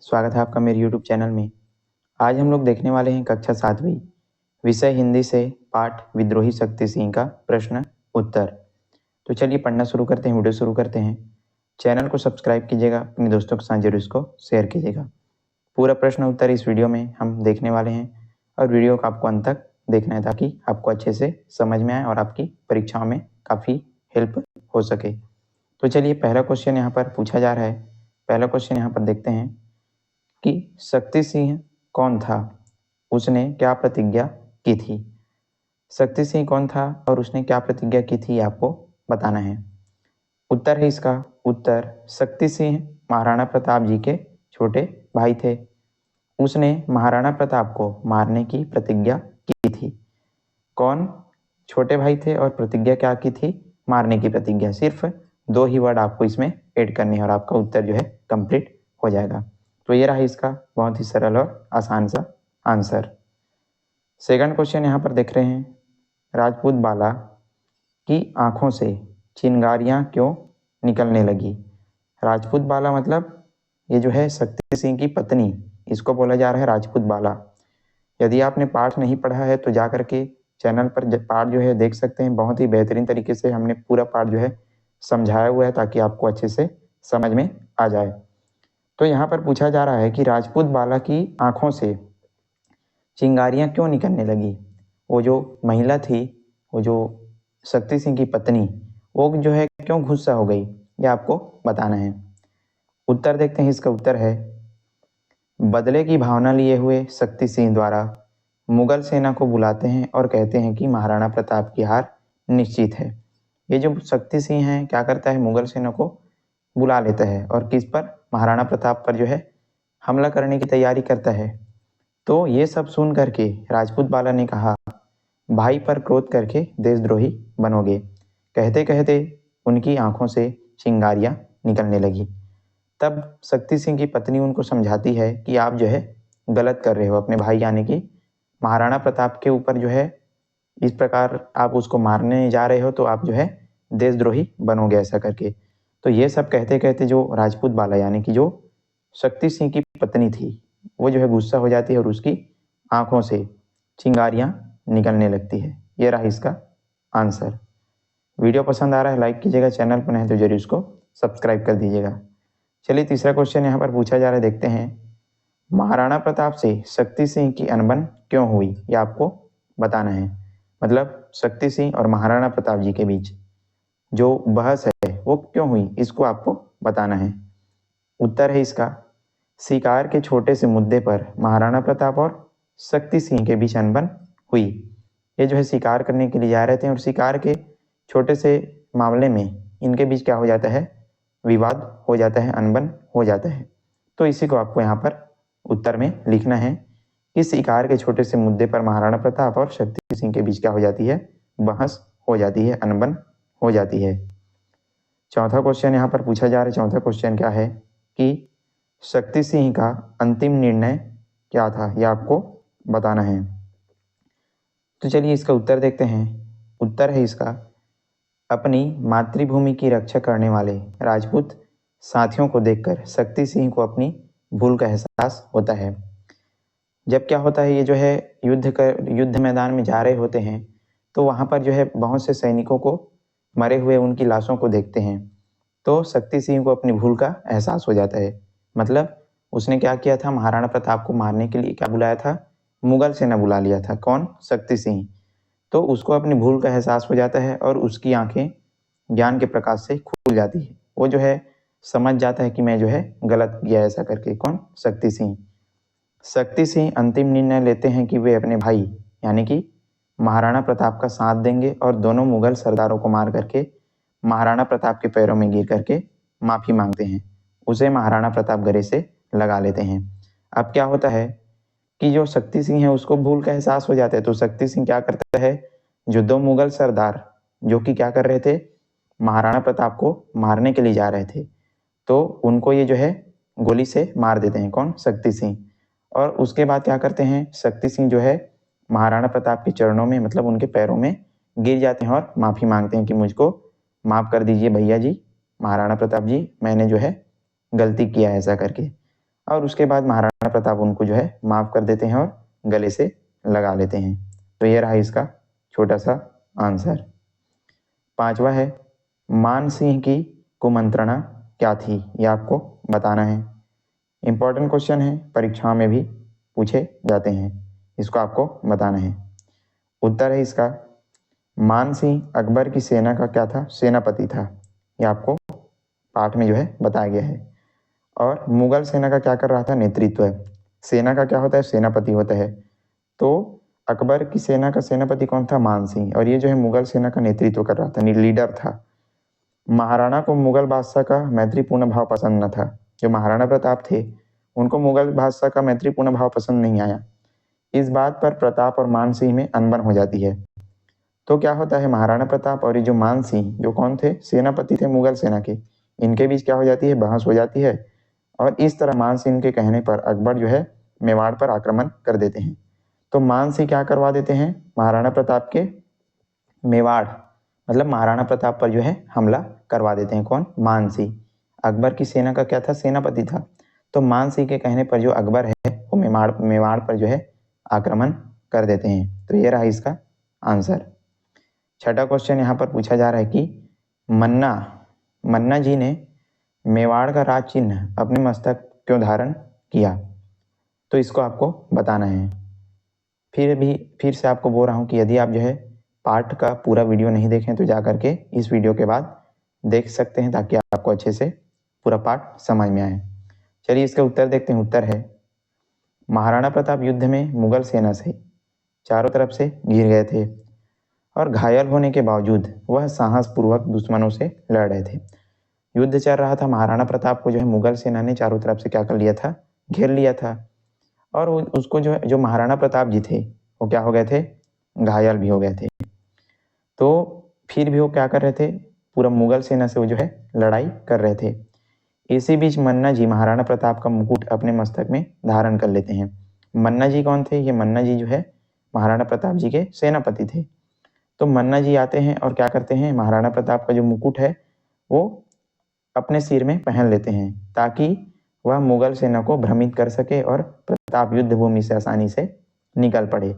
स्वागत है आपका मेरे YouTube चैनल में। आज हम लोग देखने वाले हैं कक्षा 7वीं विषय हिंदी से पाठ विद्रोही शक्ति सिंह का प्रश्न उत्तर। तो चलिए पढ़ना शुरू करते हैं, वीडियो शुरू करते हैं। चैनल को सब्सक्राइब कीजिएगा, अपने दोस्तों के साथ जरूर इसको शेयर कीजिएगा। पूरा प्रश्न उत्तर इस वीडियो में हम देखने वाले हैं और वीडियो को आपको अंत तक देखना है ताकि आपको अच्छे से समझ में आए और आपकी परीक्षाओं में काफ़ी हेल्प हो सके। तो चलिए पहला क्वेश्चन यहाँ पर पूछा जा रहा है। पहला क्वेश्चन यहाँ पर देखते हैं कि शक्ति सिंह कौन था, उसने क्या प्रतिज्ञा की थी। शक्ति सिंह कौन था और उसने क्या प्रतिज्ञा की थी आपको बताना है। उत्तर है इसका उत्तर शक्ति सिंह महाराणा प्रताप जी के छोटे भाई थे। उसने महाराणा प्रताप को मारने की प्रतिज्ञा की थी। कौन छोटे भाई थे और प्रतिज्ञा क्या की थी, मारने की प्रतिज्ञा। सिर्फ 2 ही वर्ड आपको इसमें ऐड करने हैं और आपका उत्तर जो है कंप्लीट हो जाएगा। तो ये रहा इसका बहुत ही सरल और आसान सा आंसर। सेकंड क्वेश्चन यहाँ पर देख रहे हैं, राजपूत बाला की आंखों से चिंगारियां क्यों निकलने लगी। राजपूत बाला मतलब ये जो है शक्ति सिंह की पत्नी, इसको बोला जा रहा है राजपूत बाला। यदि आपने पाठ नहीं पढ़ा है तो जा करके चैनल पर पाठ जो है देख सकते हैं। बहुत ही बेहतरीन तरीके से हमने पूरा पाठ जो है समझाया हुआ है ताकि आपको अच्छे से समझ में आ जाए। तो यहाँ पर पूछा जा रहा है कि राजपूत बाला की आंखों से चिंगारियां क्यों निकलने लगी। वो जो महिला थी, वो जो शक्ति सिंह की पत्नी, वो जो है क्यों गुस्सा हो गई, ये आपको बताना है। उत्तर देखते हैं, इसका उत्तर है बदले की भावना लिए हुए शक्ति सिंह द्वारा मुगल सेना को बुलाते हैं और कहते हैं कि महाराणा प्रताप की हार निश्चित है। ये जो शक्ति सिंह है क्या करता है, मुगल सेना को बुला लेता है और किस पर, महाराणा प्रताप पर जो है हमला करने की तैयारी करता है। तो ये सब सुन करके राजपूत बाला ने कहा, भाई पर क्रोध करके देशद्रोही बनोगे। कहते कहते उनकी आंखों से चिंगारियां निकलने लगी। तब शक्ति सिंह की पत्नी उनको समझाती है कि आप जो है गलत कर रहे हो, अपने भाई यानी कि महाराणा प्रताप के ऊपर जो है इस प्रकार आप उसको मारने जा रहे हो तो आप जो है देशद्रोही बनोगे ऐसा करके। तो ये सब कहते कहते जो राजपूत बाला यानी कि जो शक्ति सिंह की पत्नी थी, वो जो है गुस्सा हो जाती है और उसकी आंखों से चिंगारियां निकलने लगती है। ये रहा इसका आंसर। वीडियो पसंद आ रहा है लाइक कीजिएगा, चैनल पर नहीं तो जरूर इसको सब्सक्राइब कर दीजिएगा। चलिए तीसरा क्वेश्चन यहाँ पर पूछा जा रहा है, देखते हैं। महाराणा प्रताप से शक्ति सिंह की अनबन क्यों हुई, ये आपको बताना है। मतलब शक्ति सिंह और महाराणा प्रताप जी के बीच जो बहस है वो क्यों हुई, इसको आपको बताना है। उत्तर है इसका शिकार के छोटे से मुद्दे पर महाराणा प्रताप और शक्ति सिंह के बीच अनबन हुई। ये जो है शिकार करने के लिए जा रहे थे और शिकार के छोटे से मामले में इनके बीच क्या हो जाता है, विवाद हो जाता है, अनबन हो जाता है। तो इसी को आपको यहाँ पर उत्तर में लिखना है कि शिकार के छोटे से मुद्दे पर महाराणा प्रताप और शक्ति सिंह के बीच क्या हो जाती है, बहस हो जाती है, अनबन हो जाती है। चौथा क्वेश्चन यहाँ पर पूछा जा रहा है। चौथा क्वेश्चन क्या है कि शक्ति सिंह का अंतिम निर्णय क्या था, यह आपको बताना है। तो चलिए इसका उत्तर देखते हैं। उत्तर है इसका अपनी मातृभूमि की रक्षा करने वाले राजपूत साथियों को देखकर शक्ति सिंह को अपनी भूल का एहसास होता है। जब क्या होता है, ये जो है युद्ध मैदान में जा रहे होते हैं तो वहाँ पर जो है बहुत से सैनिकों को मरे हुए उनकी लाशों को देखते हैं। तो शक्ति सिंह को अपनी भूल का एहसास हो जाता है। मतलब उसने क्या किया था, महाराणा प्रताप को मारने के लिए क्या बुलाया था, मुगल सेना बुला लिया था। कौन, शक्ति सिंह। तो उसको अपनी भूल का एहसास हो जाता है और उसकी आंखें ज्ञान के प्रकाश से खुल जाती है। वो जो है समझ जाता है कि मैं जो है गलत किया ऐसा करके। कौन, शक्ति सिंह। शक्ति सिंह अंतिम निर्णय लेते हैं कि वे अपने भाई यानी कि महाराणा प्रताप का साथ देंगे और दोनों मुगल सरदारों को मार करके महाराणा प्रताप के पैरों में गिर करके माफी मांगते हैं। उसे महाराणा प्रताप गले से लगा लेते हैं। अब क्या होता है कि जो शक्ति सिंह है उसको भूल का एहसास हो जाता है। तो शक्ति सिंह क्या करता है, जो 2 मुगल सरदार जो कि क्या कर रहे थे, महाराणा प्रताप को मारने के लिए जा रहे थे, तो उनको ये जो है गोली से मार देते हैं। कौन, शक्ति सिंह। और उसके बाद क्या करते हैं, शक्ति सिंह जो है महाराणा प्रताप के चरणों में मतलब उनके पैरों में गिर जाते हैं और माफी मांगते हैं कि मुझको माफ कर दीजिए भैया जी, महाराणा प्रताप जी, मैंने जो है गलती किया है ऐसा करके। और उसके बाद महाराणा प्रताप उनको जो है माफ़ कर देते हैं और गले से लगा लेते हैं। तो ये रहा इसका छोटा सा आंसर। 5वां है, मान सिंह की कुमंत्रणा क्या थी, ये आपको बताना है। इंपॉर्टेंट क्वेश्चन है, परीक्षाओं में भी पूछे जाते हैं, इसको आपको बताना है। उत्तर है इसका, मान सिंह अकबर की सेना का क्या था, सेनापति था। ये आपको पाठ में जो है बताया गया है। और मुगल सेना का क्या कर रहा था, नेतृत्व। सेना का क्या होता है, सेनापति होता है। तो अकबर की सेना का सेनापति कौन था, मान सिंह, और ये जो है मुगल सेना का नेतृत्व कर रहा था, लीडर था। महाराणा को मुगल बादशाह का मैत्रीपूर्ण भाव पसंद न था। जो महाराणा प्रताप थे उनको मुगल बादशाह का मैत्रीपूर्ण भाव पसंद नहीं आया। इस बात पर प्रताप और मान सिंह में अनबन हो जाती है। तो क्या होता है, महाराणा प्रताप और ये जो मान सिंह, जो कौन थे, सेनापति थे मुगल सेना के, इनके बीच क्या हो जाती है, बहस हो जाती है। और इस तरह मान सिंह के कहने पर अकबर जो है मेवाड़ पर आक्रमण कर देते हैं। तो मान सिंह क्या करवा देते हैं, महाराणा प्रताप के मेवाड़ मतलब महाराणा प्रताप पर जो है हमला करवा देते हैं। कौन, मान सिंह। अकबर की सेना का क्या था, सेनापति था। तो मान सिंह के कहने पर जो अकबर है वो मेवाड़ पर जो है आक्रमण कर देते हैं। तो ये रहा इसका आंसर। 6वां क्वेश्चन यहाँ पर पूछा जा रहा है कि मन्ना जी ने मेवाड़ का राज चिन्ह अपने मस्तक क्यों धारण किया। तो इसको आपको बताना है। फिर से आपको बोल रहा हूँ कि यदि आप जो है पाठ का पूरा वीडियो नहीं देखें तो जा करके इस वीडियो के बाद देख सकते हैं, ताकि आपको अच्छे से पूरा पाठ समझ में आए। चलिए इसका उत्तर देखते हैं। उत्तर है, महाराणा प्रताप युद्ध में मुगल सेना से चारों तरफ से घिर गए थे और घायल होने के बावजूद वह साहसपूर्वक दुश्मनों से लड़ रहे थे। युद्ध चल रहा था, महाराणा प्रताप को जो है मुगल सेना ने चारों तरफ से क्या कर लिया था, घेर लिया था। और उसको जो महाराणा प्रताप जी थे वो क्या हो गए थे, घायल भी हो गए थे। तो फिर भी वो क्या कर रहे थे, पूरा मुगल सेना से वो जो है लड़ाई कर रहे थे। इसी बीच मन्ना जी महाराणा प्रताप का मुकुट अपने मस्तक में धारण कर लेते हैं। मन्ना जी कौन थे, ये मन्ना जी जो है महाराणा प्रताप जी के सेनापति थे। तो मन्ना जी आते हैं और क्या करते हैं, महाराणा प्रताप का जो मुकुट है वो अपने सिर में पहन लेते हैं, ताकि वह मुगल सेना को भ्रमित कर सके और प्रताप युद्ध भूमि से आसानी से निकल पड़े।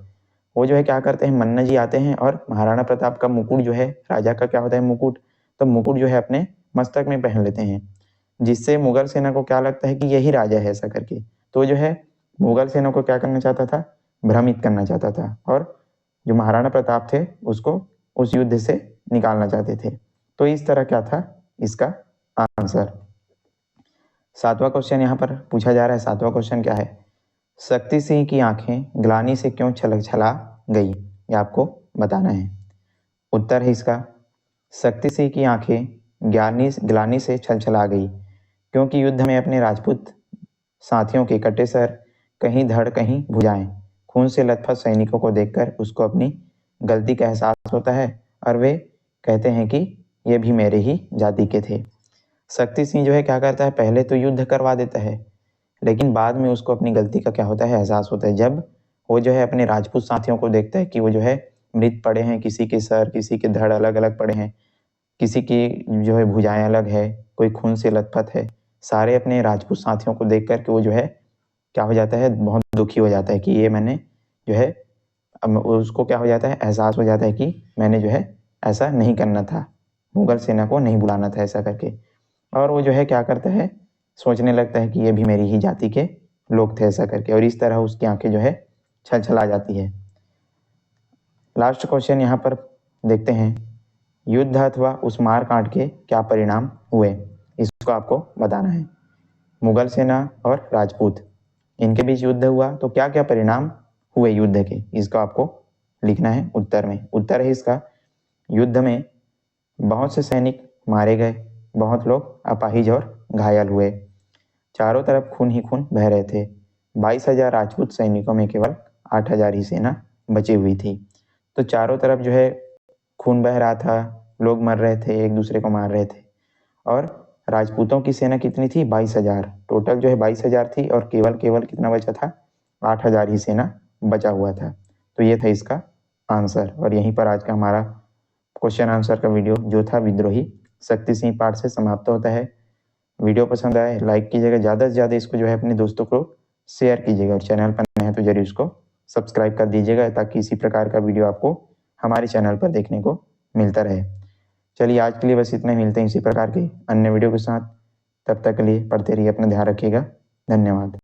वो जो है क्या करते हैं, मन्ना जी आते हैं और महाराणा प्रताप का मुकुट जो है, राजा का क्या होता है मुकुट, तो मुकुट जो है अपने मस्तक में पहन लेते हैं, जिससे मुगल सेना को क्या लगता है कि यही राजा है ऐसा करके। तो जो है मुगल सेना को क्या करना चाहता था, भ्रमित करना चाहता था, और जो महाराणा प्रताप थे उसको उस युद्ध से निकालना चाहते थे। तो इस तरह क्या था इसका आंसर। 7वां क्वेश्चन यहाँ पर पूछा जा रहा है। 7वां क्वेश्चन क्या है, शक्ति सिंह की आंखें ग्लानि से क्यों छलक छला गई, ये आपको बताना है। उत्तर है इसका, शक्ति सिंह की आंखें ग्लानि से छलछला गई क्योंकि युद्ध में अपने राजपूत साथियों के कटे सर, कहीं धड़ कहीं भुजाएं, खून से लथपथ सैनिकों को देखकर उसको अपनी गलती का एहसास होता है और वे कहते हैं कि ये भी मेरे ही जाति के थे। शक्ति सिंह जो है क्या करता है, पहले तो युद्ध करवा देता है, लेकिन बाद में उसको अपनी गलती का क्या होता है, एहसास होता है। जब वो जो है अपने राजपूत साथियों को देखता है कि वो जो है मृत पड़े हैं, किसी के सर किसी के धड़ अलग अलग पड़े हैं, किसी की जो है भुजाएं अलग है, कोई खून से लथपथ है, सारे अपने राजपूत साथियों को देख कर के वो जो है क्या हो जाता है, बहुत दुखी हो जाता है कि ये मैंने जो है, अब उसको क्या हो जाता है, एहसास हो जाता है कि मैंने जो है ऐसा नहीं करना था, मुगल सेना को नहीं बुलाना था ऐसा करके। और वो जो है क्या करता है, सोचने लगता है कि ये भी मेरी ही जाति के लोग थे ऐसा करके, और इस तरह उसकी आंखें जो है छलछला जाती है। लास्ट क्वेश्चन यहाँ पर देखते हैं, युद्ध अथवा उस मारकाट के क्या परिणाम हुए, इसको आपको बताना है। मुगल सेना और राजपूत इनके बीच युद्ध हुआ, तो क्या क्या परिणाम हुए युद्ध के, इसको आपको लिखना है उत्तर में। उत्तर है इसका, युद्ध में बहुत से सैनिक मारे गए, बहुत लोग अपाहिज और घायल हुए, चारों तरफ खून ही खून बह रहे थे। 22,000 राजपूत सैनिकों में केवल 8,000 ही सेना बची हुई थी। तो चारों तरफ जो है खून बह रहा था, लोग मर रहे थे, एक दूसरे को मार रहे थे। और राजपूतों की सेना कितनी थी, 22,000, टोटल जो है 22,000 थी, और केवल कितना बचा था, 8,000 ही सेना बचा हुआ था। तो ये था इसका आंसर। और यहीं पर आज का हमारा क्वेश्चन आंसर का वीडियो जो था विद्रोही शक्ति सिंह पार्ट से समाप्त होता है। वीडियो पसंद आए लाइक कीजिएगा, ज़्यादा से ज़्यादा इसको जो है अपने दोस्तों को शेयर कीजिएगा और चैनल पर नए हैं तो जरूर इसको सब्सक्राइब कर दीजिएगा ताकि इसी प्रकार का वीडियो आपको हमारे चैनल पर देखने को मिलता रहे। चलिए आज के लिए बस इतना ही, मिलते हैं इसी प्रकार के अन्य वीडियो के साथ। तब तक के लिए पढ़ते रहिए, अपना ध्यान रखिएगा। धन्यवाद।